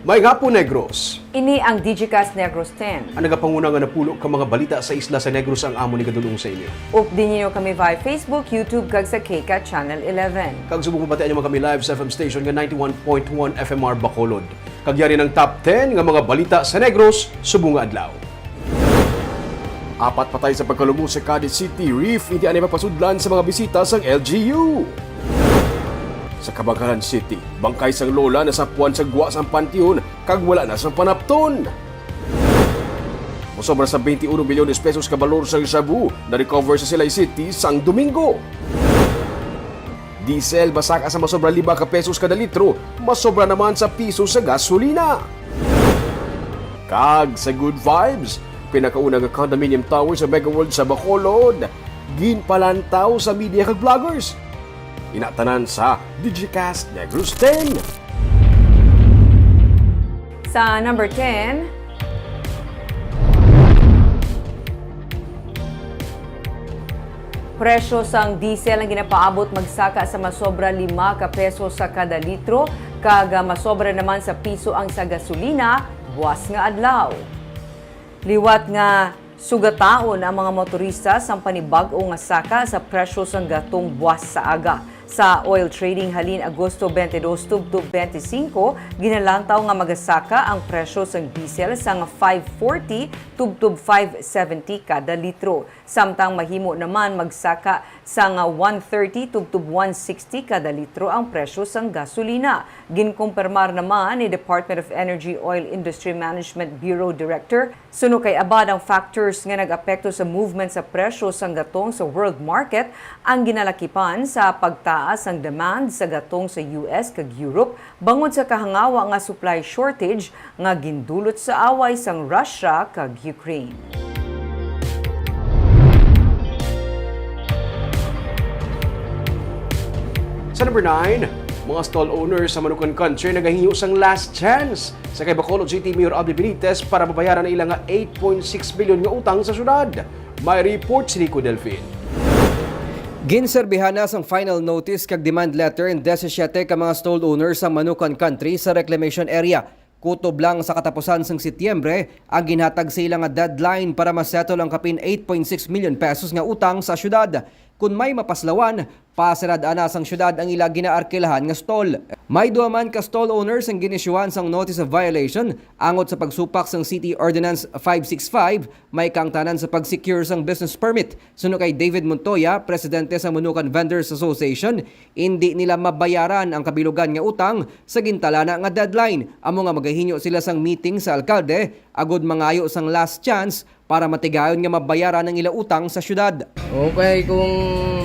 May hapon, Negros. Ini ang Digicast Negros X. Ang nagapanguna nga napulo ka mga balita sa isla sa Negros ang amo ni kadulong sa inyo. Updin niyo kami via Facebook, YouTube, kag sa KK Channel 11. Kag subong mabatian niyo kami live sa FM station nga 91.1 FMR Bacolod. Kag yari ng top 10 nga mga balita sa Negros subong nga adlaw. Apat patay sa pagkalumo sa Cadiz City Reef, hindi ani mapasudlan sa mga bisita sang LGU. Sa Kabagalan City, bangkay sang lola na sapuan sa guwa sang pantiyon kag wala na sang panapton. Mosobra sa 21 milyones pesos ka balor sang shabu na recover sa Silay City sang Domingo. Diesel basaka sa masobra 5 ka pesos kada litro, masobra naman sa piso sa gasolina. Kag sa good vibes, pinakauna nga condominium tower sa Mega World sa Bacolod, ginpalantaw sa media kag vloggers. Inatanan sa Digicast Negros X. Sa number 10, presyo sang diesel ang ginapaabot magsaka sa masobra 5 ka peso sa kada litro, kag masobra naman sa piso ang sa gasolina, buwas nga adlaw. Liwat nga sugataon ang mga motorista sang panibag-o nga saka sa presyo sang gatong buwas sa aga. Sa oil trading halin Agosto 22 tubtob 25, ginalantaw nga magasaka ang presyo sang diesel sang 540 tubtob 570 kada litro. Samtang mahimo naman magsaka sang 130 tubtob 160 kada litro ang presyo sang gasolina. Ginkumpirmar naman ni Department of Energy Oil Industry Management Bureau Director suno kay abad ang factors nga nag-apekto sa movement sa presyo sang gatong sa world market ang ginalakipan sa pagtaas ang demand sa gatong sa US kag Europe bangod sa kahangawa nga supply shortage nga gindulot sa away sang Russia kag Ukraine. Sa number 9, mga stall owners sa Manukan Country nagahinyo sang last chance sa kay Bacolod City Mayor Abdi Benitez para mabayaran na ilang 8.6 bilyon nga utang sa syudad. May report si Nico Delfin. Ginserbihan na sang final notice kag demand letter in 17 ka mga stall owners sa Manukan Country sa reclamation area. Kutob lang sa katapusan sang Setyembre ang ginhatag sa ilang deadline para masettle ang kapin 8.6 million pesos nga utang sa syudad. Kung may mapaslawan, pasirad-ana sang syudad ang ila ginaarkilahan nga stall. May duha man ka stall owners ang ginisyuhan sang notice of violation angot sa pagsupak sang City Ordinance 565, may kangtanan sa pag-secure sang business permit. Suno kay David Montoya, presidente sa Manukan Vendors Association, hindi nila mabayaran ang kabilugan nga utang sa gintalana nga deadline. Amo nga magahinyo sila sang meeting sa alkalde agud mangayo sang last chance para matigayon nga mabayaran ang ila utang sa syudad. Okay, kung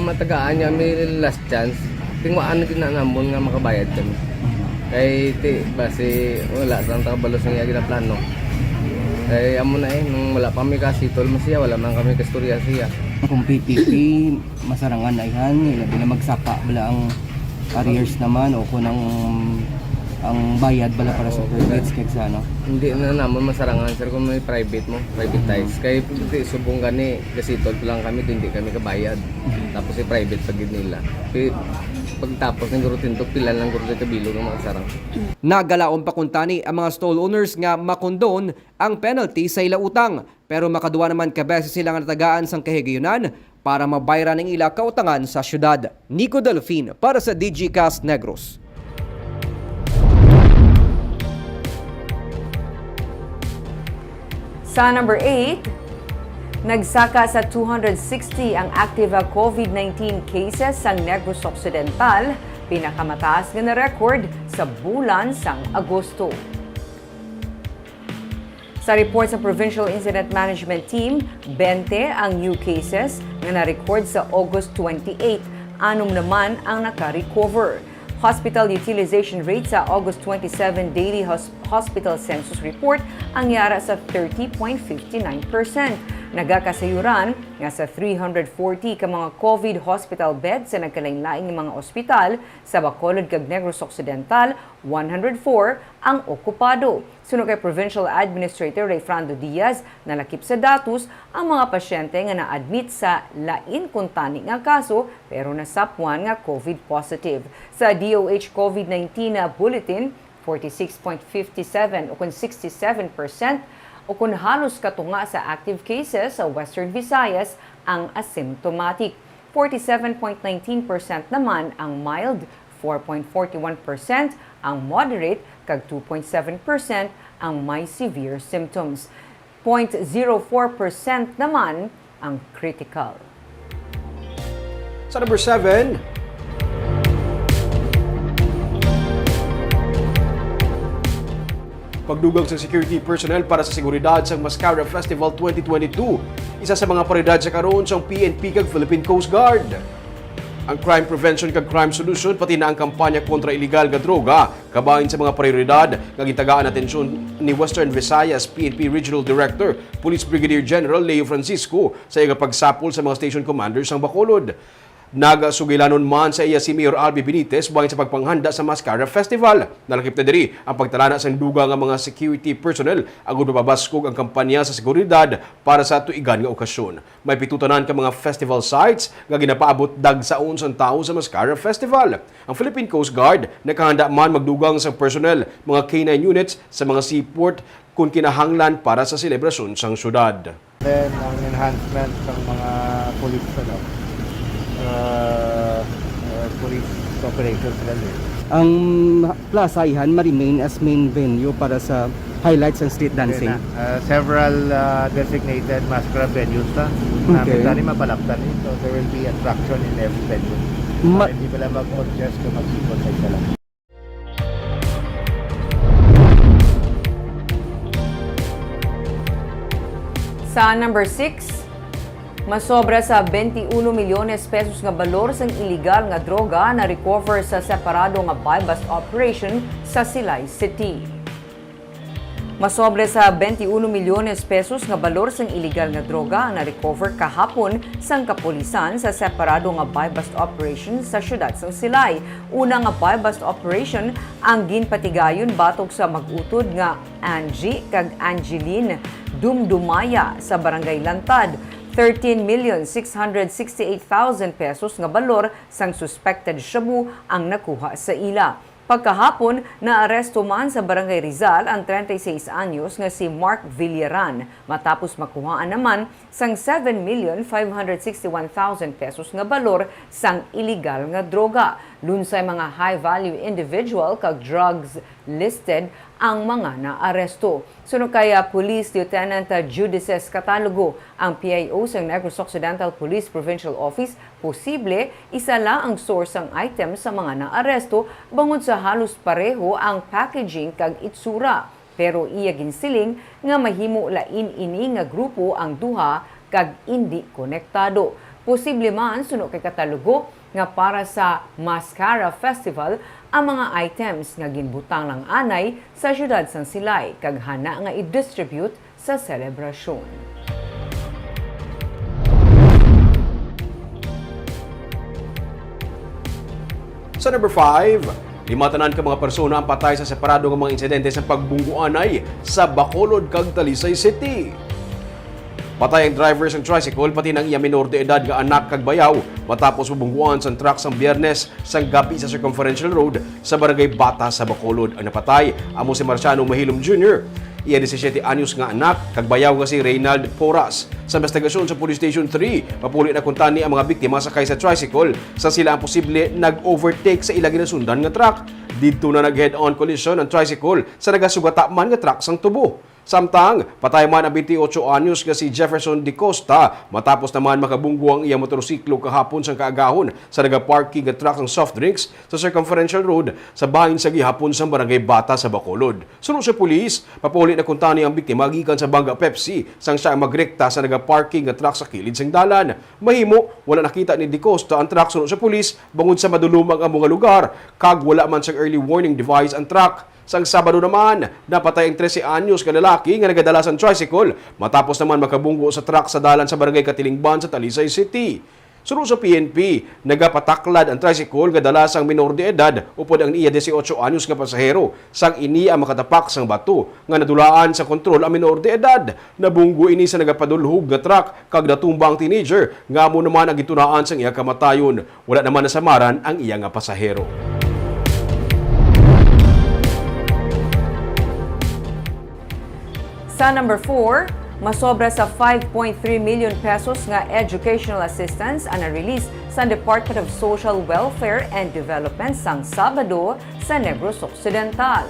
matagaan niya may last chance, tingwaan na kinanambon nga makabayad kami. Kay base wala sang takabalos nga gina plano. Kay amo na nung wala pa mi kasitol mo siya, wala man kami kastorya siya. Kung PPP, masarangan na yan, labi na magsaka bala ang arrears naman o kung ang bayad bala para sa permits kag sa ano. Hindi na naman masarangan sir kung may private mo, privatize. Kay subong gani kasitol lang kami, hindi kami kabayad. Tapos private pag nila. Pagtapos ng gurutin to, pila lang gurutin kabilo ng mga sarang. Nagalaon pa kuntani ang mga stall owners nga makondon ang penalty sa ila utang. Pero makaduwa naman kabeses sila nga natagaan sang kahigayunan para mabayaran ng ila kautangan sa syudad. Nico Delfin para sa Digicast Negros. Sa number 8, nagsaka sa 260 ang active COVID-19 cases sa Negros Occidental, pinakamataas nga na record sa bulan sang Agosto. Sa report sa Provincial Incident Management Team, 20 ang new cases nga na-record sa August 28, 6 naman ang naka-recover. Hospital utilization rate sa August 27 daily hospital census report ang yara sa 30.59%. Nagakasayuran nga sa 340 ka mga COVID hospital beds sa nagkalain-laing mga ospital sa Bacolod kag Negros Occidental, 104 ang okupado. Suno kay Provincial Administrator Rayfrando Diaz, nalakip sa datos ang mga pasyente nga na-admit sa lain kuntani nga kaso pero nasapuan nga COVID positive. Sa DOH COVID-19 bulletin, 46.57 o kun 67% o kun halos katunga sa active cases sa Western Visayas ang asymptomatic. 47.19% naman ang mild, 4.41% ang moderate, kag 2.7% ang may severe symptoms. 0.04% naman ang critical. Sa number 7, pagdugang sa security personnel para sa seguridad sa Mascara Festival 2022. Isa sa mga prioridad sa karon sa PNP kag Philippine Coast Guard. Ang crime prevention kag crime solution pati na ang kampanya kontra iligal nga droga kabahin sa mga prioridad nga gitagaan atensyon ni Western Visayas PNP Regional Director Police Brigadier General Leo Francisco sa iga pagsapol sa mga station commanders ng Bacolod. Nagasugilanon man sa iya si Mayor Albi Benitez bahin sa pagpanghanda sa Mascara Festival. Nalakip na diri ang pagtalana sa duga nga mga security personnel agud mababaskog ang kampanya sa seguridad para sa tuigan nga okasyon. May pitutanan ka mga festival sites nga ginapaabot dagsaon sa tao sa Mascara Festival. Ang Philippine Coast Guard nakahanda man magdugang sa personnel mga K9 units sa mga seaport kung kinahanglan para sa selebrasyon sang syudad. Then ang enhancement ng mga police police operations nila. Ang Plaza Ihan ma-remain as main venue para sa highlights ng street dancing. Several designated masquerade venues na Okay. namin mapalaktan eh. So there will be attraction in every venue. Hindi pala mag-contest kung mag-ikot sa isa lang. Sa number 6, masobra sa 21 milyones pesos nga balor sang iligal nga droga na recover sa separado nga buy-bust operation sa Silay City. Masobra sa 21 milyones pesos nga balor sang iligal nga droga ang na-recover kahapon sang kapulisan sa separado nga buy-bust operation sa syudad sang Silay. Una nga buy-bust operation ang ginpatigayon batok sa mag-utod nga Angie kag Angeline Dumdumaya sa Barangay Lantad. 13,668,000 pesos nga balor sang suspected shabu ang nakuha sa ila. Pagkahapon, naaresto man sa Barangay Rizal ang 36 anyos nga si Mark Villaran matapos makuhaan naman sang 7,561,000 pesos nga balor sang iligal nga droga. Lunsay mga high-value individual kag drugs listed ang mga naaresto. Suno kaya Police Lieutenant Judices Catalogo, ang PIO sa Negros Occidental Police Provincial Office, posible isa lang ang source ng item sa mga naaresto bangod sa halos pareho ang packaging kag itsura. Pero iya ginsiling nga mahimo lain ini nga grupo ang duha kag hindi konektado. Posible man suno kay Catalogo nga para sa Mascara Festival ang mga items nga ginbutang lang anay sa syudad sang Silay kag hana nga i-distribute sa selebrasyon. Sa number 5, limatanan ka mga persona ang patay sa separado ng mga insidente sa pagbungguanay sa Bacolod kag Talisay City. Patay ang driver ng tricycle pati ng iya minor de edad nga anak kag bayaw matapos mabungguan sa truck sang Biyernes sang gabi sa Circumferential Road sa Barangay Bata sa Bacolod. Ang napatay amo si Marciano Mahilom Jr. Iya 17 anyos nga anak kag bayaw nga si Reynald Poras. Sa investigasyon sa Police Station 3, papuli na kuntani ang mga biktima sakay sa tricycle sa sila ang posible nag-overtake sa ilang ginasundan nga truck. Dito na nag-head-on collision ang tricycle sa nagasugata man nga truck sang tubo. Samtang, patay man ang 28 anyos nga si Jefferson de Costa matapos naman makabunggo ang iyang motorsiklo kahapon sang kaagahon sa nagaparking nga truck ng soft drinks sa Circumferential Road sa bahin sa gihapon sa Barangay Bata sa Bacolod. Sunod sa pulis, papuli na kuntani ang biktima gikan sa Bangga Pepsi sang siya magrekta sa nagaparking nga truck sa kilid sang dalan. Mahimo, wala nakita ni de Costa ang truck sunod sa pulis bangod sa madulumang ang mga lugar kag wala man sang early warning device ang truck. Sang Sabado naman, napatay ang 13 anyos nga lalaki nga nagadala sa tricycle matapos naman makabunggo sa truck sa dalan sa Barangay Katilingban sa Talisay City. Sunod sa PNP, nagapataklad ang tricycle nga dala sang minor de edad upod ang iya 18 anyos nga pasahero sang ini ang makatapak sang bato nga nadulaan sa kontrol ang minor de edad. Nabunggo ini sa nagapadulhog nga truck kag natumba ang teenager nga amo naman ang gitunaan sang iya kamatayon. Wala naman nasamaran ang iya nga pasahero. Sa number 4, masobra sa 5.3 million pesos nga educational assistance ang na-release sa Department of Social Welfare and Development sang Sabado sa Negros Occidental.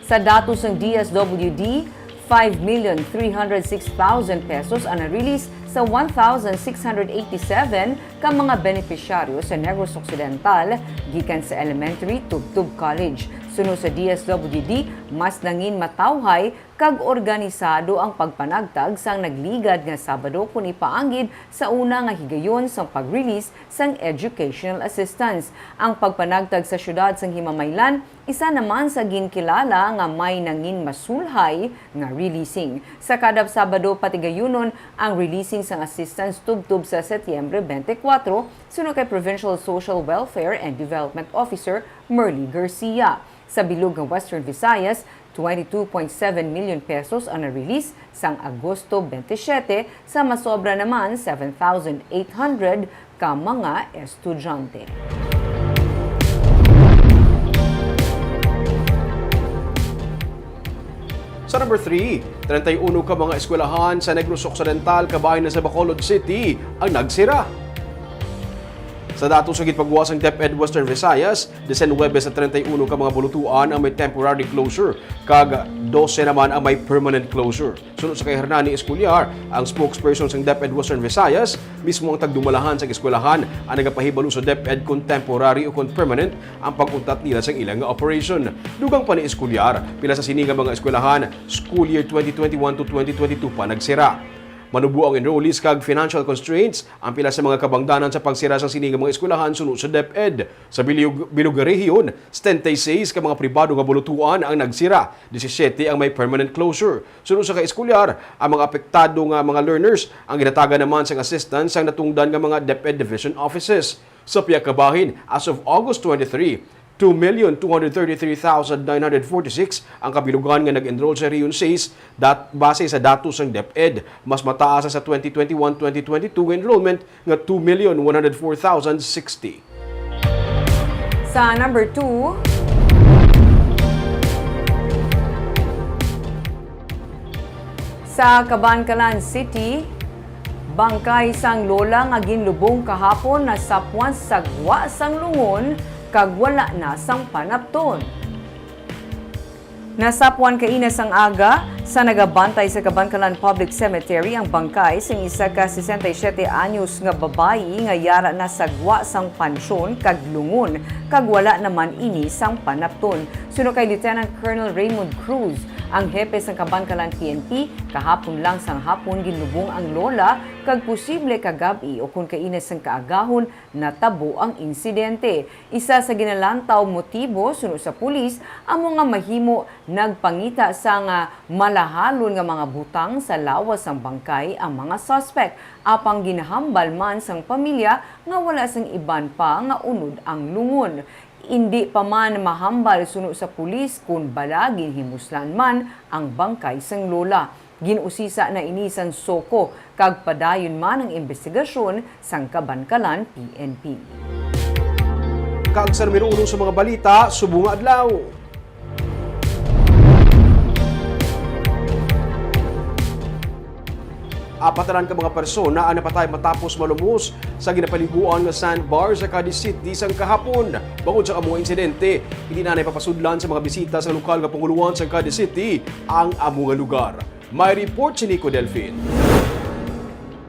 Sa datos ng DSWD, 5,306,000 pesos ang na-release sa 1,687 ka mga benepisyaryo sa Negros Occidental gikan sa elementary Tubtub College. Sunod sa DSWD, mas nangin matawhay kag organisado ang pagpanagtag sang nagligad nga Sabado kun ipaanggid sa una nga higayon sang pag-release sang educational assistance. Ang pagpanagtag sa syudad sang Himamaylan isa naman sa ginkilala nga may nangin masulhay nga releasing. Sa kada Sabado patigayunon ang releasing sang assistance tubtub sa Setyembre 24 sunod kay Provincial Social Welfare and Development Officer Merly Garcia. Sa bilog ng Western Visayas, 22.7 million pesos ang na-release sang Agosto 27 sa masobra naman 7,800 ka mga estudyante. Sa number 3, 31 ka mga eskwelahan sa Negros Occidental kabahin na sa Bacolod City ang nagsira. Sa datos sa gitpagwas ng DepEd Western Visayas, 19 sa 31 ka mga bulutuan ang may temporary closure, kag 12 naman ang may permanent closure. Sunod sa kay Hernani Esculiar, ang spokesperson sa DepEd Western Visayas, mismo ang tagdumalahan sa eskwelahan ang nagapahibalo sa DepEd kung temporary o kung permanent ang pag-untat nila sa ilang operation. Dugang pa ni Esculiar, pila sa sininga mga eskwelahan, school year 2021 to 2022 pa nagsira. Manubo ang enrollees kag financial constraints ang pila sa mga kabangdanan sa pagsira sa siningang mga eskwelahan sunod sa DepEd. Sa Biluga Rehiyon, 76 ka mga pribado nga bulutuan ang nagsira, 17 ang may permanent closure. Sunod sa kaeskulyar, ang mga apektado nga mga learners ang ginatagan naman sa assistance ang natungdan nga mga DepEd division offices. Sa piyak kabahin, as of August 23, 2,233,946 ang kabilugan nga nag-enroll sa Region 6 base sa datos ng DepEd. Mas mataas sa 2021-2022 enrollment nga 2,104,060. Sa number 2, sa Cabancalan City, bangkay sang lola nga ginlubong kahapon na sapwan sagwa sang lungon kag wala na sang panapton. Nasapwan kaina sang aga sa nagabantay sa Cabancalan Public Cemetery ang bangkay sing isa ka 67 anyos nga babayi nga yara na sagwa sang pansyon kag lungon kag wala naman ini sang panapton. Suno kay Lieutenant Colonel Raymond Cruz, ang hepe sa Cabancalan PNP, kahapon lang sang hapon ginlubong ang lola kag posible kagabi o kung kainas sang kaagahon natabo ang insidente. Isa sa ginalantaw motibo suno sa pulis amo nga mahimo nagpangita sa nga malahalon nga mga butang sa lawas sang bangkay ang mga suspect apang ginahambal man sang pamilya nga wala sang iban pa nga unod ang lungon. Hindi pa man mahambal suno sa pulis kung balagin himuslan man ang bangkay sang lola. Ginusisa na inisan soko kag padayon man ang investigasyon sang Cabancalan PNP. Kag sa numero 1 sa mga balita, subong adlaw. Apatanan ka mga persona ang napatay matapos malumos sa ginapaliguan nga sandbar sa Cadiz City sang kahapon. Bangod sa among insidente, hindi na napapasudlan sa mga bisita sa lokal nga panguluan sa Cadiz City ang among lugar. May report si Nico Delfin.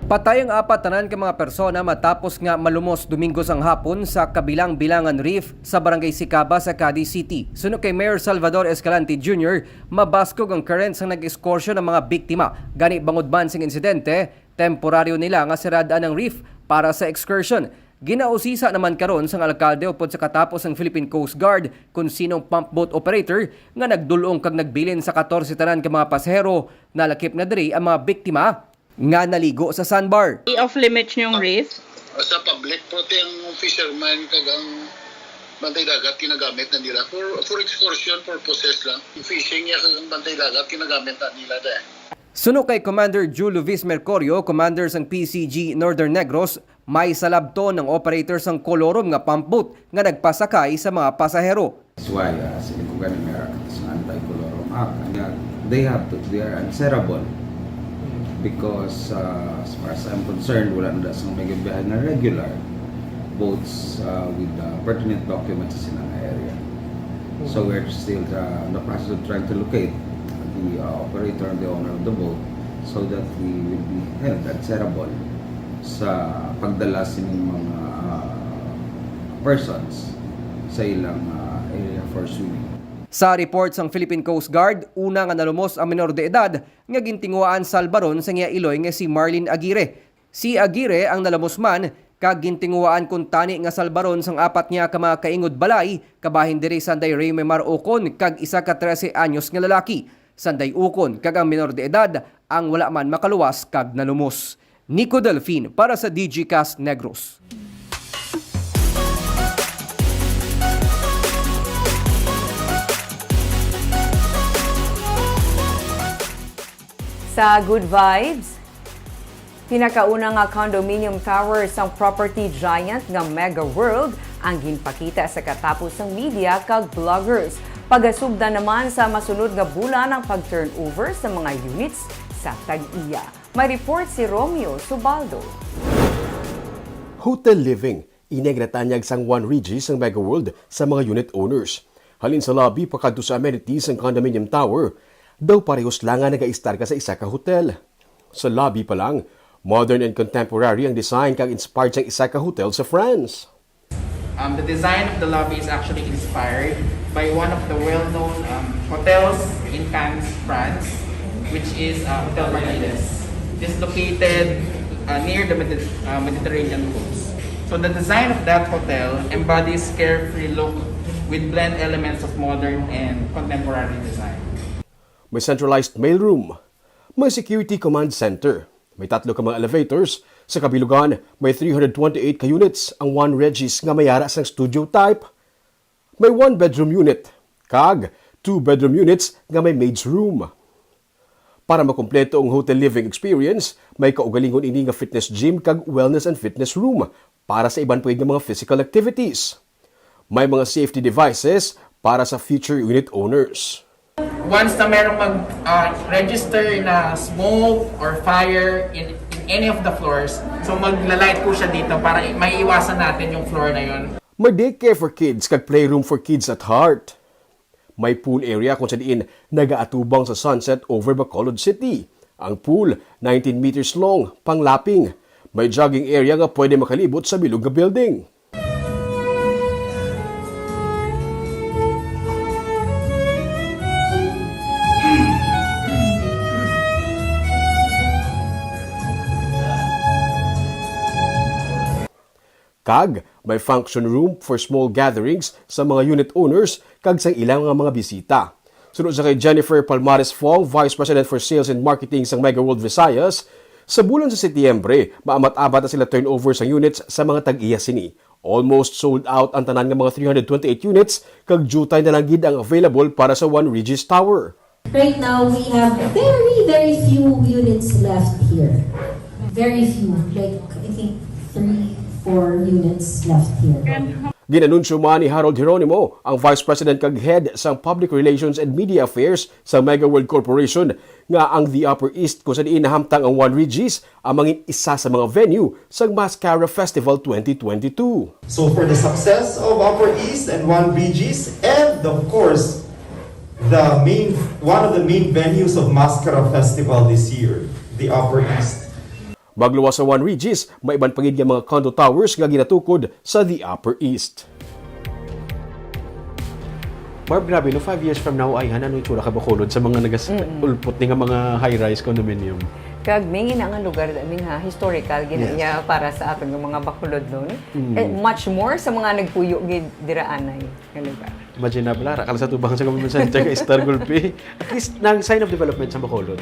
Patay ang apatanan ka mga persona matapos nga malumos Domingo sang hapon sa kabilang bilangan reef sa Barangay Sicaba sa Cadiz City. Suno kay Mayor Salvador Escalante Jr., mabaskog ang current sang nag-excorsyon ng mga biktima. Gani bangod man sing insidente, temporaryo nila nga siradaan ang reef para sa excursion. Ginausisa naman karon sang alkalde upod sa katapos ng Philippine Coast Guard kung sinong pump boat operator nga nagdulong kag nagbilin sa 14 tanan ka mga pasahero. Nalakip na diri ang mga biktima nga naligo sa sandbar. Off limits yung reef? Sa public, pati ang fisherman kagang bantay dagat kinagamit na nila for excursion purposes lang. Fishing niya kagang bantay dagat kinagamit na nila dahil. Suno kay Commander Julio Viz Mercurio, commander sang PCG Northern Negros, may salabto ng operator sang kolorom nga pump boat nga nagpasakay sa mga pasahero. That's why, sa lingkungan ng meron sa anti-colorum act, they are answerable. Because as far as I'm concerned, wala na dasang may gabiyahe na regular boats with pertinent documents sa silang area. So we're still in the process of trying to locate the operator and the owner of the boat so that we will be held answerable sa pagdala sa mga persons sa ilang area for swimming. Sa reports ng Philippine Coast Guard, una nga nalumos ang menor de edad nga gintinguaan sa Albaron sa nga Iloy nga si Marlene Aguirre. Si Aguirre ang nalumos man kag gintinguaan kun tani nga Salbaron sang apat niya ka mga kaingod balay kabahin diri Sanday Rayme Mar Ocon kag isa ka 13 anyos nga lalaki. Sanday Ocon kag ang menor de edad ang wala man makaluwas kag nalumos. Nico Delfin para sa Digicast Negros. Sa Good Vibes, pinakauna nga condominium tower sang property giant nga Mega World ang ginpakita sa katapos ng media kag vloggers. Pagasugda naman sa masunod nga bulan ang pag-turnover sa mga units sa Tag-iya. May report si Romeo Subaldo. Hotel living, inegnatanyag sang One Regis ang Mega World sa mga unit owners. Halin sa lobby pakadto sa amenities ng condominium tower, daw parehos lang nga nag-a-star ka sa isa ka hotel. Sa lobby pa lang, modern and contemporary ang design kag inspired sa isa ka hotel sa France. The design of the lobby is actually inspired by one of the well-known hotels in Cannes, France, which is Hotel Martinez. It is located near the Mediterranean coast. So the design of that hotel embodies carefree look with blend elements of modern and contemporary design. May centralized mailroom, may security command center, may 3 ka mga elevators, sa kabilugan may 328 ka units ang One Regis nga mayara sang studio type. May 1 bedroom unit, kag 2 bedroom units nga may maid's room. Para makumpleto ang hotel living experience, may kaugalingon ini nga fitness gym kag wellness and fitness room para sa iban nga mga physical activities. May mga safety devices para sa future unit owners. Once na merong mag-register na smoke or fire in any of the floors, so maglalight po siya dito para maiiwasan natin yung floor na yun. May daycare for kids kag playroom for kids at heart. May pool area kung saan nagaatubang sa sunset over Bacolod City. Ang pool, 19 meters long, panglapping. May jogging area nga pwede makalibot sa bilog nga building. Kag, may function room for small gatherings sa mga unit owners kag sa ilang mga bisita. Sunod sa kay Jennifer Palmares Fong, Vice President for Sales and Marketing sa Mega World Visayas, sa bulan sa Setyembre, maamat-abat na sila turnover sa units sa mga tag-iya sini. Almost sold out ang tanan ng mga 328 units kag jutay na lang gid ang available para sa One Regis Tower. Right now, we have very few units left here. Very few, like I think 3-4 units left here. Ginanunsyo man ni Harold Geronimo, ang Vice President kag Head sa Public Relations and Media Affairs sa Mega World Corporation, nga ang The Upper East kung saan inahamtang ang One Regis ang mangin isa sa mga venue sa Mascara Festival 2022. So for the success of Upper East and One Regis, and of course, one of the main venues of Mascara Festival this year, the Upper East. Magluwas sa One Regis, may iban pagid nga mga condo towers nga ginatukod sa The Upper East. Barb, grabe, no, 5 years from now, ay, ano yung tsura ka Bacolod sa mga ulpot ni nga mga high-rise condominium? Kag may nga nga lugar daming ha historical ginaya para sa aton ng mga Bacolod noon. Much more sa mga nagpuyo gid diraanay nga lugar. Imagine na pala, kala sa tubang sa government center kay Star Gulpi. At least nang sign of development sa Bacolod.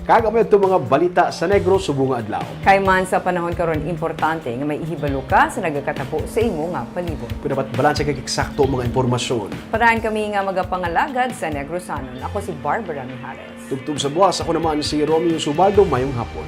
Kagamit itong mga balita sa Negros subong adlaw. Kay man sa panahon karon importante nga may ihibalo ka sa nagakatapo sa imo nga palibot. Kung dapat balanse kag eksakto mga impormasyon. Parahan kami nga magapangalagad sa Negrosanon. Ako si Barbara Mijares. Tugtog sa buwas, ako naman si Romeo Subaldo, mayong hapon.